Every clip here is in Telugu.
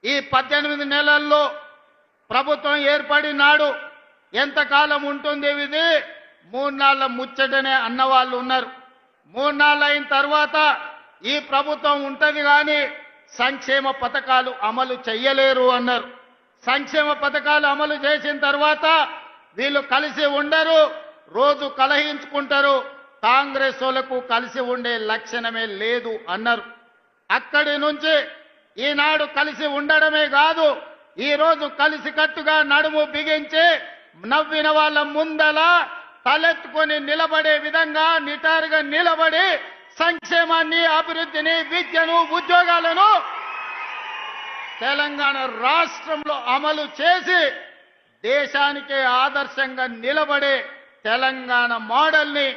ఈ 18 నెలల్లో ప్రభుత్వం ఏర్పడినాడు ఎంతకాలం ఉంటుంది ఇది? 3 నాళ్ళ ముచ్చటనే అన్నవాళ్ళు ఉన్నారు. 3 నాళ్ళు అయిన తర్వాత ఈ ప్రభుత్వం ఉంటది కానీ సంక్షేమ పథకాలు అమలు చెయ్యలేరు అన్నారు. సంక్షేమ పథకాలు అమలు చేసిన తర్వాత వీళ్ళు కలిసి ఉండరు, రోజు కలహించుకుంటారు. కాంగ్రెస్ వాళ్ళకు కలిసి ఉండే లక్షణమే లేదు అన్నారు. అక్కడి నుంచి ఈనాడు కలిసి ఉండడమే కాదు, ఈ రోజు కలిసికట్టుగా నడుము బిగించి నవ్విన వాళ్ళ ముందల తలెత్తుకొని నిలబడే విధంగా నిటారుగా నిలబడి సంక్షేమాన్ని, అభివృద్ధిని, విద్యను, ఉద్యోగాలను తెలంగాణ రాష్ట్రంలో అమలు చేసి దేశానికే ఆదర్శంగా నిలబడే తెలంగాణ మోడల్ని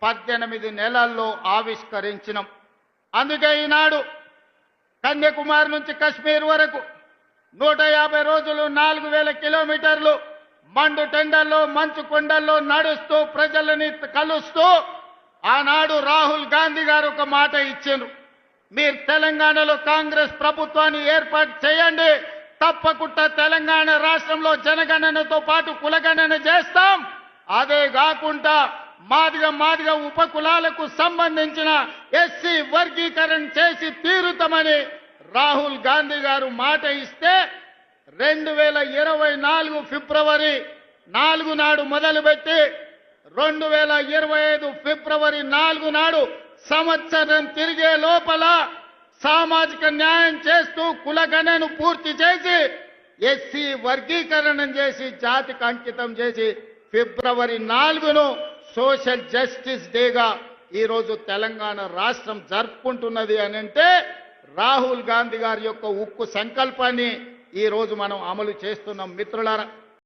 18 నెలల్లో ఆవిష్కరించినాం. అందుకే ఈనాడు కన్యాకుమారి నుంచి కశ్మీర్ వరకు 150 రోజులు 4000 కిలోమీటర్లు మండు టెండల్లో మంచు కొండల్లో నడుస్తూ ప్రజలని కలుస్తూ ఆనాడు రాహుల్ గాంధీ గారు ఒక మాట ఇచ్చారు. మీరు తెలంగాణలో కాంగ్రెస్ ప్రభుత్వాన్ని ఏర్పాటు చేయండి, తప్పకుండా తెలంగాణ రాష్ట్రంలో జనగణనతో పాటు కులగణన చేస్తాం. అదే కాకుండా మాదిగ ఉపకులాలకు సంబంధించిన ఎస్సీ వర్గీకరణ చేసి తీరుతామని రాహుల్ గాంధీ గారు మాట ఇస్తే 2024 ఫిబ్రవరి 4 నాడు మొదలుపెట్టి 2025 ఫిబ్రవరి 4 నాడు సంవత్సరం తిరిగే లోపల సామాజిక న్యాయం చేస్తూ కులగణను పూర్తి చేసి ఎస్సీ వర్గీకరణ చేసి జాతికి అంకితం చేసి ఫిబ్రవరి 4ను సోషల్ జస్టిస్ డేగా ఈరోజు తెలంగాణ రాష్ట్రం జరుపుకుంటున్నది అని అంటే రాహుల్ గాంధీ గారి యొక్క ఉక్కు సంకల్పాన్ని ఈరోజు మనం అమలు చేస్తున్నాం. మిత్రులారా,